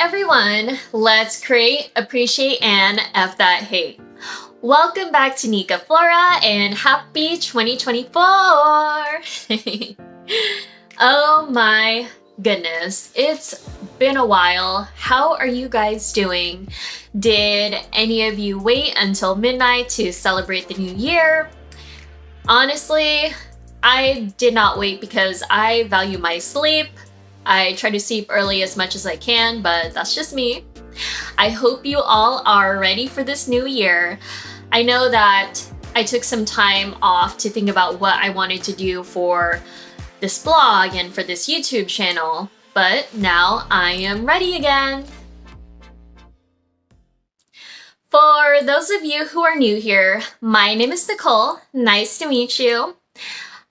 everyone, let's create, appreciate, and F that hate. Welcome back to Nika Flora and happy 2024! Oh my goodness, it's been a while. How are you guys doing? Did any of you wait until midnight to celebrate the new year? Honestly, I did not wait because I value my sleep. I try to sleep early as much as I can, but that's just me. I hope you all are ready for this new year. I know that I took some time off to think about what I wanted to do for this blog and for this YouTube channel, but now I am ready again. For those of you who are new here, my name is Nicole. Nice to meet you.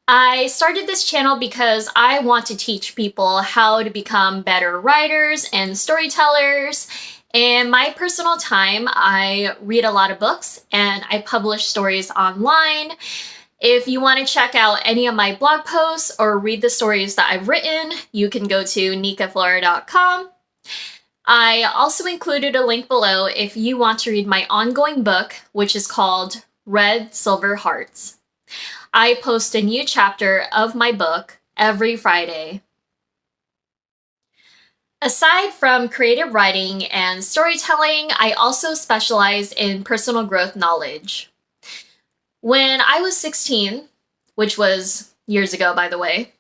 I started this channel because I want to teach people how to become better writers and storytellers. In my personal time, I read a lot of books and I publish stories online. If you want to check out any of my blog posts or read the stories that I've written, you can go to nikaflora.com. I also included a link below if you want to read my ongoing book, which is called Red Silver Hearts. I post a new chapter of my book every Friday. Aside from creative writing and storytelling, I also specialize in personal growth knowledge. When I was 16, which was years ago, by the way,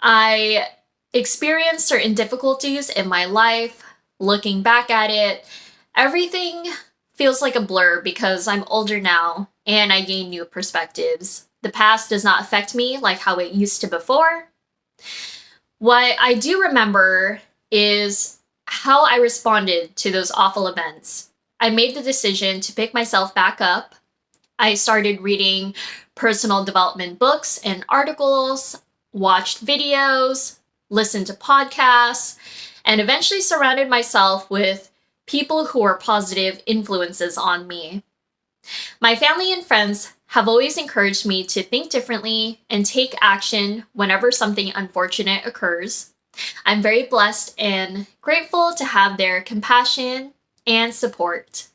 I experienced certain difficulties in my life. Looking back at it, everything feels like a blur because I'm older now and I gain new perspectives. The past does not affect me like how it used to before. What I do remember is how I responded to those awful events. I made the decision to pick myself back up. I started reading personal development books and articles, watched videos, listened to podcasts, and eventually surrounded myself with people who are positive influences on me. My family and friends have always encouraged me to think differently and take action whenever something unfortunate occurs. I'm very blessed and grateful to have their compassion and support.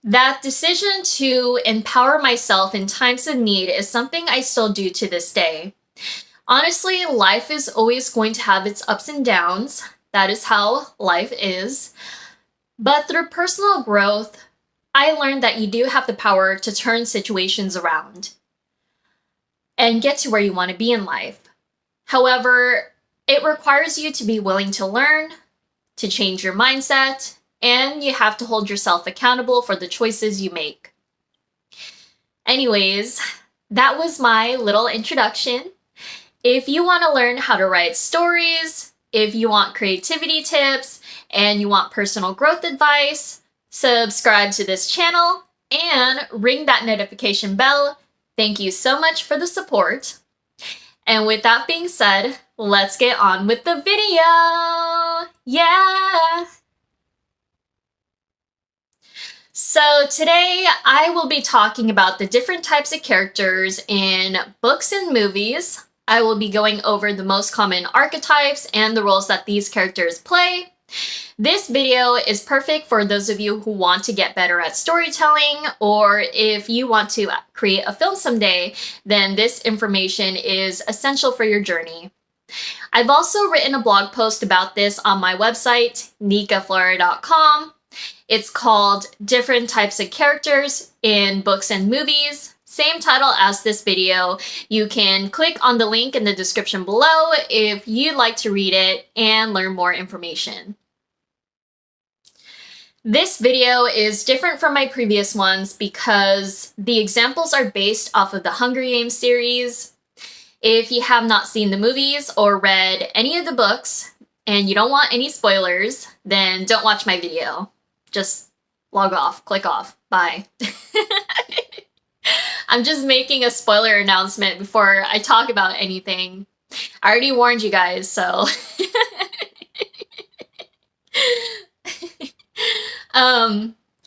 That decision to empower myself in times of need is something I still do to this day. Honestly, life is always going to have its ups and downs. That is how life is. But through personal growth, I learned that you do have the power to turn situations around and get to where you want to be in life. However, it requires you to be willing to learn, to change your mindset, and you have to hold yourself accountable for the choices you make. Anyways, that was my little introduction. If you want to learn how to write stories, if you want creativity tips, and you want personal growth advice, subscribe to this channel and ring that notification bell. Thank you so much for the support. And with that being said, let's get on with the video. Yeah! So today I will be talking about the different types of characters in books and movies. I will be going over the most common archetypes and the roles that these characters play. This video is perfect for those of you who want to get better at storytelling, or if you want to create a film someday, then this information is essential for your journey. I've also written a blog post about this on my website, nikaflora.com. It's called Different Types of Characters in Books and Movies. Same title as this video. You can click on the link in the description below if you'd like to read it and learn more information. This video is different from my previous ones because the examples are based off of the Hunger Games series. If you have not seen the movies or read any of the books and you don't want any spoilers, then don't watch my video. Just log off, click off, bye. I'm just making a spoiler announcement before I talk about anything. I already warned you guys, so.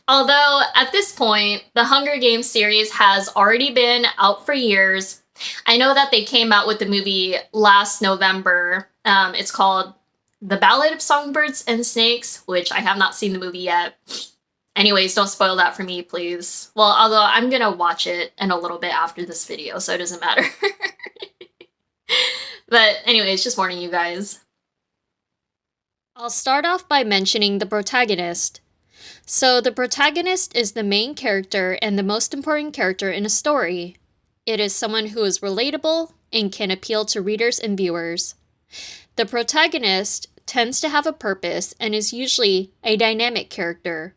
Although at this point, the Hunger Games series has already been out for years, I know that they came out with the movie last November. It's called The Ballad of Songbirds and Snakes, which I have not seen the movie yet. Anyways, don't spoil that for me, please. Well, although I'm gonna watch it in a little bit after this video, so it doesn't matter. But anyways, just warning you guys. I'll start off by mentioning the protagonist. So the protagonist is the main character and the most important character in a story. It is someone who is relatable and can appeal to readers and viewers. The protagonist tends to have a purpose and is usually a dynamic character.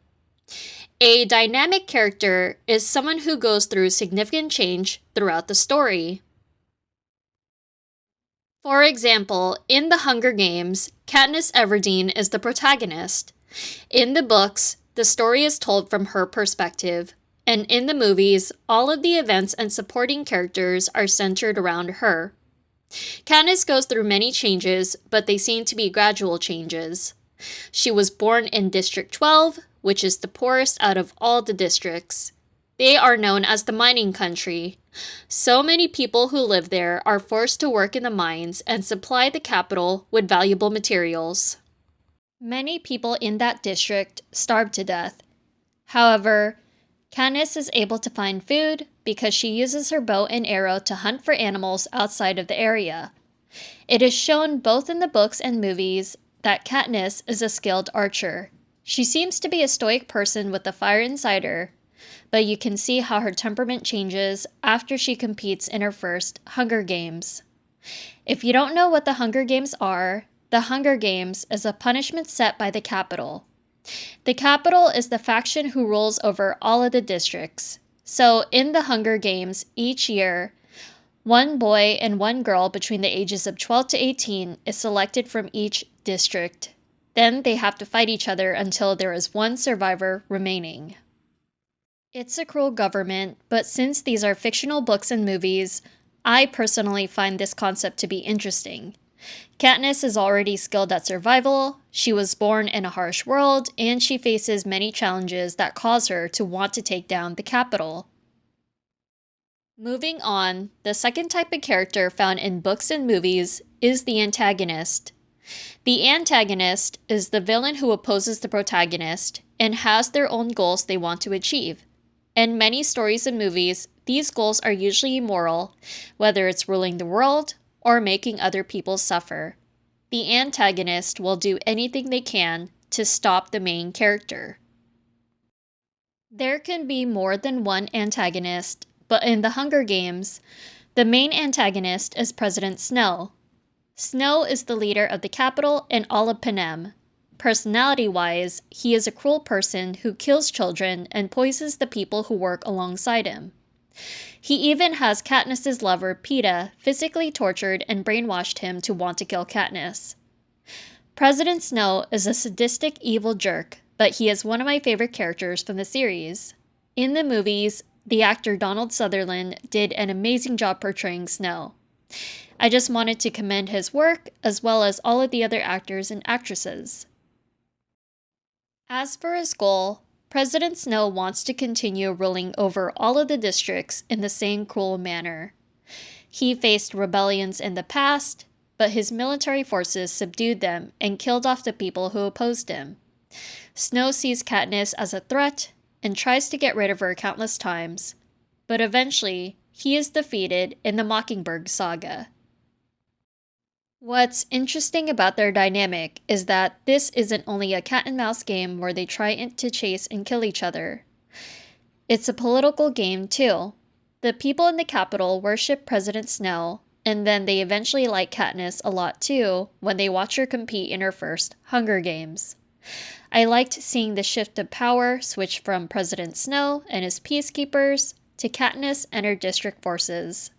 A dynamic character is someone who goes through significant change throughout the story. For example, in The Hunger Games, Katniss Everdeen is the protagonist. In the books, the story is told from her perspective, and in the movies, all of the events and supporting characters are centered around her. Katniss goes through many changes, but they seem to be gradual changes. She was born in District 12, which is the poorest out of all the districts. They are known as the mining country. So many people who live there are forced to work in the mines and supply the capital with valuable materials. Many people in that district starve to death. However, Katniss is able to find food because she uses her bow and arrow to hunt for animals outside of the area. It is shown both in the books and movies that Katniss is a skilled archer. She seems to be a stoic person with the fire inside her, but you can see how her temperament changes after she competes in her first Hunger Games. If you don't know what the Hunger Games are, the Hunger Games is a punishment set by the Capitol. The Capitol is the faction who rules over all of the districts. So in the Hunger Games, each year, one boy and one girl between the ages of 12 to 18 is selected from each district. Then they have to fight each other until there is one survivor remaining. It's a cruel government, but since these are fictional books and movies, I personally find this concept to be interesting. Katniss is already skilled at survival, she was born in a harsh world, and she faces many challenges that cause her to want to take down the Capitol. Moving on, the second type of character found in books and movies is the antagonist. The antagonist is the villain who opposes the protagonist and has their own goals they want to achieve. In many stories and movies, these goals are usually immoral, whether it's ruling the world or making other people suffer. The antagonist will do anything they can to stop the main character. There can be more than one antagonist, but in the Hunger Games, the main antagonist is President Snow. Snow is the leader of the Capitol and all of Panem. Personality-wise, he is a cruel person who kills children and poisons the people who work alongside him. He even has Katniss's lover, Peeta, physically tortured and brainwashed him to want to kill Katniss. President Snow is a sadistic, evil jerk, but he is one of my favorite characters from the series. In the movies, the actor Donald Sutherland did an amazing job portraying Snow. I just wanted to commend his work, as well as all of the other actors and actresses. As for his goal, President Snow wants to continue ruling over all of the districts in the same cruel manner. He faced rebellions in the past, but his military forces subdued them and killed off the people who opposed him. Snow sees Katniss as a threat and tries to get rid of her countless times, but eventually he is defeated in the Mockingbird saga. What's interesting about their dynamic is that this isn't only a cat and mouse game where they try to chase and kill each other. It's a political game too. The people in the Capitol worship President Snow, and then they eventually like Katniss a lot too when they watch her compete in her first Hunger Games. I liked seeing the shift of power switch from President Snow and his peacekeepers to Katniss and her district forces.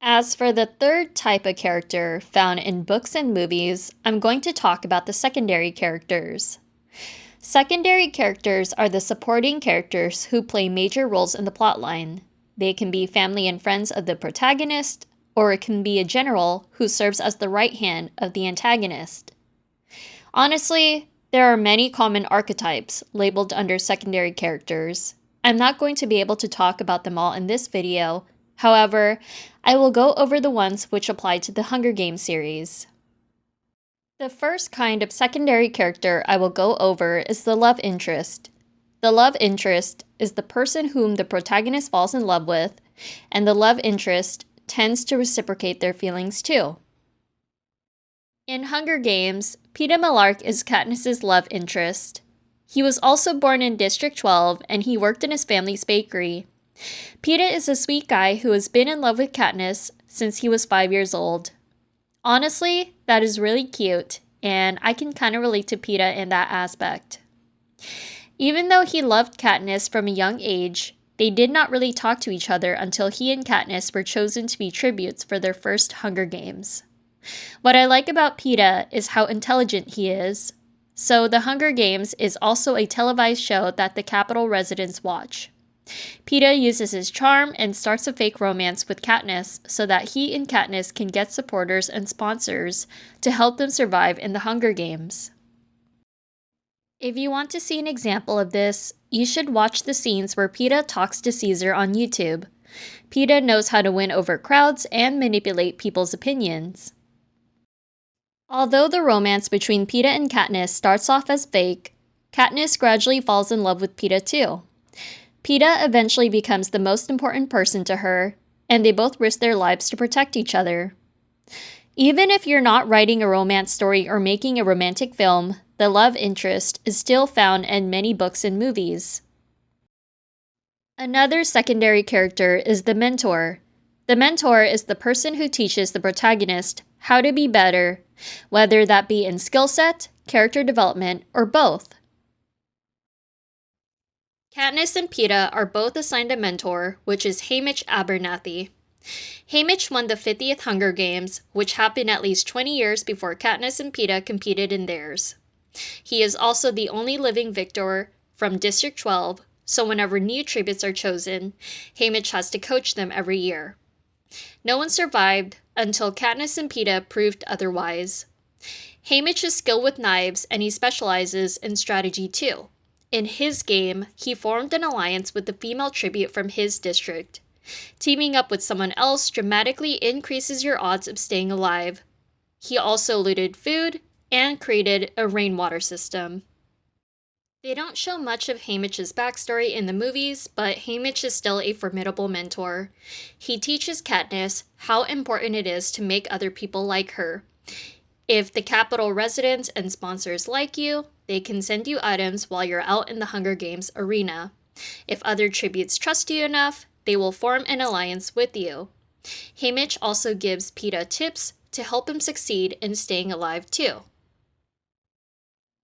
As for the third type of character found in books and movies, I'm going to talk about the secondary characters. Secondary characters are the supporting characters who play major roles in the plotline. They can be family and friends of the protagonist, or it can be a general who serves as the right hand of the antagonist. Honestly, there are many common archetypes labeled under secondary characters. I'm not going to be able to talk about them all in this video, However, I will go over the ones which apply to the Hunger Games series. The first kind of secondary character I will go over is the love interest. The love interest is the person whom the protagonist falls in love with, and the love interest tends to reciprocate their feelings too. In Hunger Games, Peeta Mellark is Katniss's love interest. He was also born in District 12, and he worked in his family's bakery. Peeta is a sweet guy who has been in love with Katniss since he was 5 years old. Honestly, that is really cute, and I can kind of relate to Peeta in that aspect. Even though he loved Katniss from a young age, they did not really talk to each other until he and Katniss were chosen to be tributes for their first Hunger Games. What I like about Peeta is how intelligent he is. So The Hunger Games is also a televised show that the Capitol residents watch. Peeta uses his charm and starts a fake romance with Katniss so that he and Katniss can get supporters and sponsors to help them survive in the Hunger Games. If you want to see an example of this, you should watch the scenes where Peeta talks to Caesar on YouTube. Peeta knows how to win over crowds and manipulate people's opinions. Although the romance between Peeta and Katniss starts off as fake, Katniss gradually falls in love with Peeta too. Peeta eventually becomes the most important person to her, and they both risk their lives to protect each other. Even if you're not writing a romance story or making a romantic film, the love interest is still found in many books and movies. Another secondary character is the mentor. The mentor is the person who teaches the protagonist how to be better, whether that be in skill set, character development, or both. Katniss and Peeta are both assigned a mentor, which is Haymitch Abernathy. Haymitch won the 50th Hunger Games, which happened at least 20 years before Katniss and Peeta competed in theirs. He is also the only living victor from District 12, so whenever new tributes are chosen, Haymitch has to coach them every year. No one survived until Katniss and Peeta proved otherwise. Haymitch is skilled with knives, and he specializes in strategy too. In his game, he formed an alliance with the female tribute from his district. Teaming up with someone else dramatically increases your odds of staying alive. He also looted food and created a rainwater system. They don't show much of Haymitch's backstory in the movies, but Haymitch is still a formidable mentor. He teaches Katniss how important it is to make other people like her. If the Capitol residents and sponsors like you, they can send you items while you're out in the Hunger Games arena. If other tributes trust you enough, they will form an alliance with you. Haymitch also gives Peeta tips to help him succeed in staying alive too.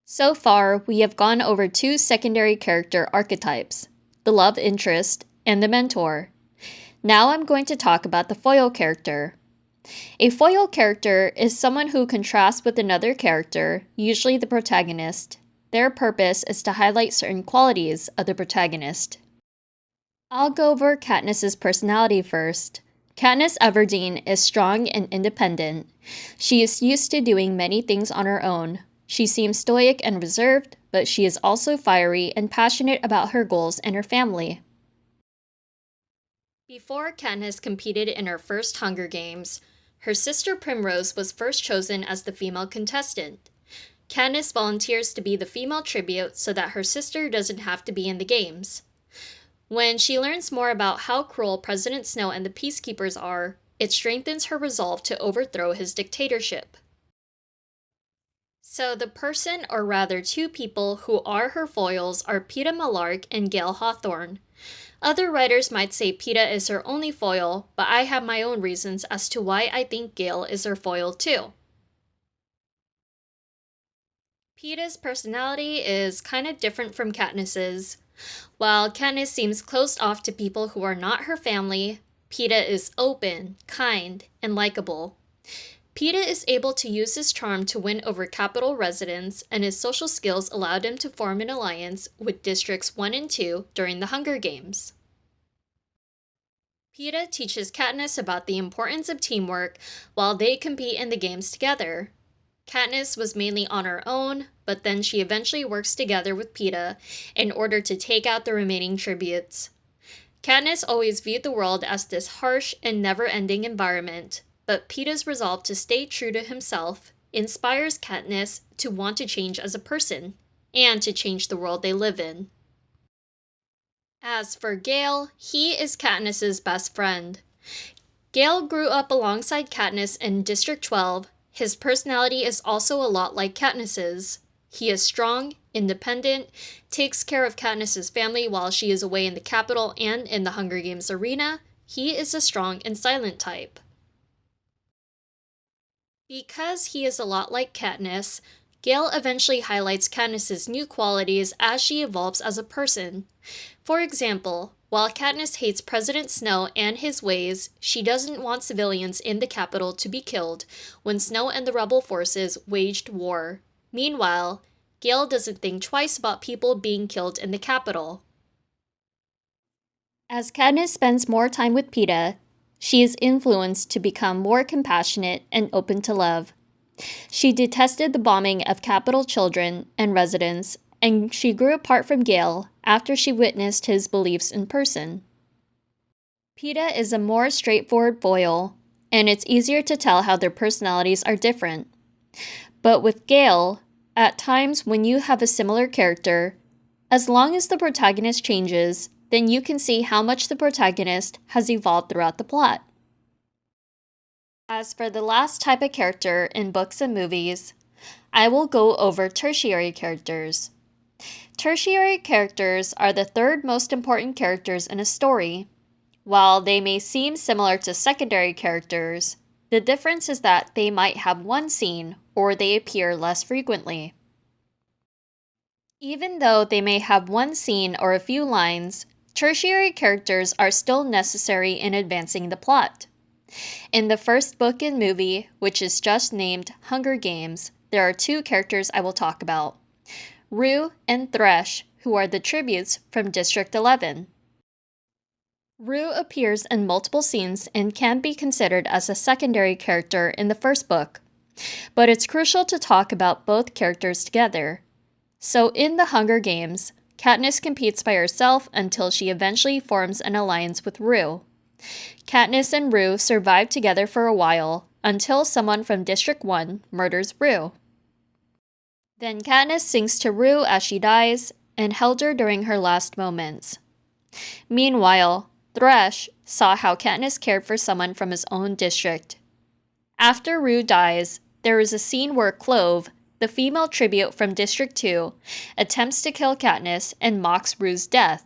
So far, we have gone over two secondary character archetypes, the love interest and the mentor. Now I'm going to talk about the foil character. A foil character is someone who contrasts with another character, usually the protagonist. Their purpose is to highlight certain qualities of the protagonist. I'll go over Katniss's personality first. Katniss Everdeen is strong and independent. She is used to doing many things on her own. She seems stoic and reserved, but she is also fiery and passionate about her goals and her family. Before Katniss competed in her first Hunger Games, her sister Primrose was first chosen as the female contestant. Katniss volunteers to be the female tribute so that her sister doesn't have to be in the games. When she learns more about how cruel President Snow and the Peacekeepers are, it strengthens her resolve to overthrow his dictatorship. So the person, or rather two people, who are her foils are Peeta Mellark and Gale Hawthorne. Other writers might say Peeta is her only foil, but I have my own reasons as to why I think Gale is her foil too. Peeta's personality is kind of different from Katniss's. While Katniss seems closed off to people who are not her family, Peeta is open, kind, and likable. Peeta is able to use his charm to win over Capitol residents, and his social skills allowed him to form an alliance with Districts 1 and 2 during the Hunger Games. Peeta teaches Katniss about the importance of teamwork while they compete in the games together. Katniss was mainly on her own, but then she eventually works together with Peeta in order to take out the remaining tributes. Katniss always viewed the world as this harsh and never-ending environment, but Peeta's resolve to stay true to himself inspires Katniss to want to change as a person, and to change the world they live in. As for Gale, he is Katniss's best friend. Gale grew up alongside Katniss in District 12. His personality is also a lot like Katniss's. He is strong, independent, takes care of Katniss's family while she is away in the capital and in the Hunger Games arena. He is a strong and silent type. Because he is a lot like Katniss, Gale eventually highlights Katniss's new qualities as she evolves as a person. For example, while Katniss hates President Snow and his ways, she doesn't want civilians in the capital to be killed when Snow and the rebel forces waged war. Meanwhile, Gale doesn't think twice about people being killed in the capital. As Katniss spends more time with Peeta, she is influenced to become more compassionate and open to love. She detested the bombing of Capitol children and residents, and she grew apart from Gale after she witnessed his beliefs in person. Peeta is a more straightforward foil, and it's easier to tell how their personalities are different. But with Gale, at times when you have a similar character, as long as the protagonist changes, then you can see how much the protagonist has evolved throughout the plot. As for the last type of character in books and movies, I will go over tertiary characters. Tertiary characters are the third most important characters in a story. While they may seem similar to secondary characters, the difference is that they might have one scene or they appear less frequently. Even though they may have one scene or a few lines, tertiary characters are still necessary in advancing the plot. In the first book and movie, which is just named Hunger Games, there are two characters I will talk about, Rue and Thresh, who are the tributes from District 11. Rue appears in multiple scenes and can be considered as a secondary character in the first book, but it's crucial to talk about both characters together. So in the Hunger Games, Katniss competes by herself until she eventually forms an alliance with Rue. Katniss and Rue survive together for a while until someone from District 1 murders Rue. Then Katniss sings to Rue as she dies and held her during her last moments. Meanwhile, Thresh saw how Katniss cared for someone from his own district. After Rue dies, there is a scene where Clove, the female tribute from District 2, attempts to kill Katniss and mocks Rue's death.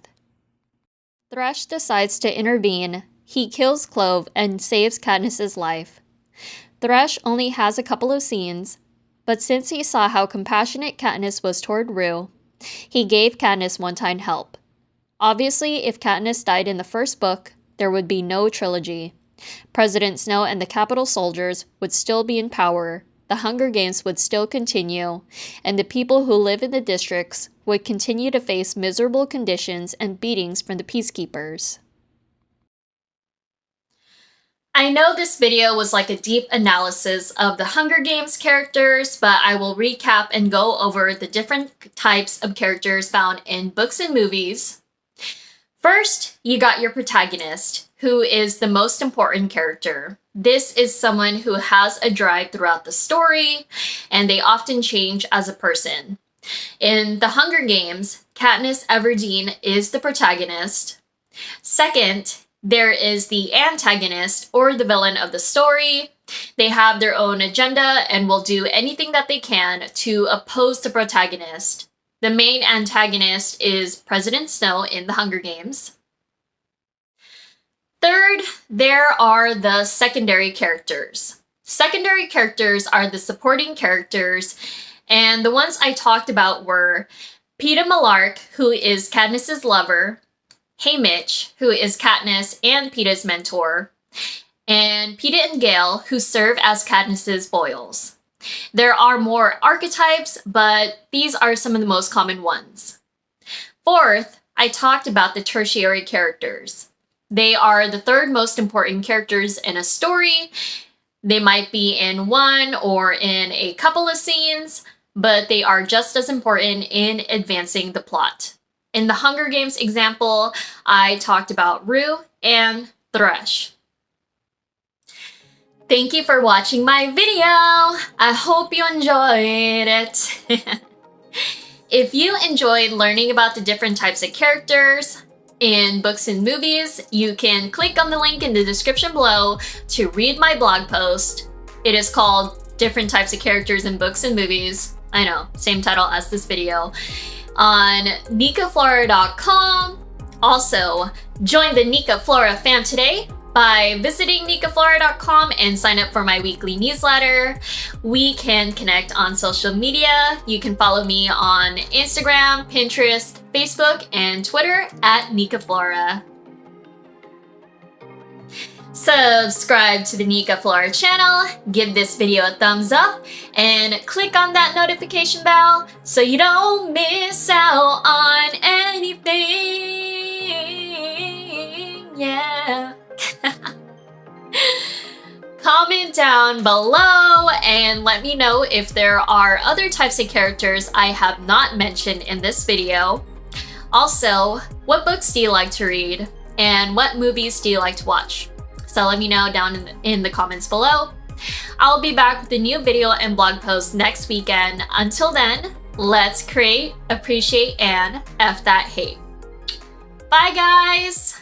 Thresh decides to intervene. He kills Clove and saves Katniss's life. Thresh only has a couple of scenes, but since he saw how compassionate Katniss was toward Rue, he gave Katniss one-time help. Obviously, if Katniss died in the first book, there would be no trilogy. President Snow and the Capitol soldiers would still be in power, the Hunger Games would still continue, and the people who live in the districts would continue to face miserable conditions and beatings from the peacekeepers. I know this video was like a deep analysis of the Hunger Games characters, but I will recap and go over the different types of characters found in books and movies. First, you got your protagonist, who is the most important character. This is someone who has a drive throughout the story, and they often change as a person. In the Hunger Games, Katniss Everdeen is the protagonist. Second, there is the antagonist, or the villain of the story. They have their own agenda and will do anything that they can to oppose the protagonist. The main antagonist is President Snow in the Hunger Games. Third, there are the secondary characters. Secondary characters are the supporting characters, and the ones I talked about were Peeta Mellark, who is Katniss's lover, Haymitch, who is Katniss and Peeta's mentor, and Peeta and Gale, who serve as Katniss's foils. There are more archetypes, but these are some of the most common ones. Fourth, I talked about the tertiary characters. They are the third most important characters in a story. They might be in one or in a couple of scenes, but they are just as important in advancing the plot. In the Hunger Games example, I talked about Rue and Thresh. Thank you for watching my video. I hope you enjoyed it. If you enjoyed learning about the different types of characters in books and movies, you can click on the link in the description below to read my blog post. It is called Different Types of Characters in Books and Movies. I know, same title as this video. On nikaflora.com. Also, join the Nika Flora fam today by visiting nikaflora.com and sign up for my weekly newsletter. We can connect on social media. You can follow me on Instagram, Pinterest, Facebook, and Twitter at nikaflora. Subscribe to the Nika Flora channel, give this video a thumbs up, and click on that notification bell so you don't miss out on anything. Yeah. Comment down below and let me know if there are other types of characters I have not mentioned in this video. Also, what books do you like to read? And what movies do you like to watch? So let me know down in the comments below. I'll be back with a new video and blog post next weekend. Until then, let's create, appreciate, and F that hate. Bye guys!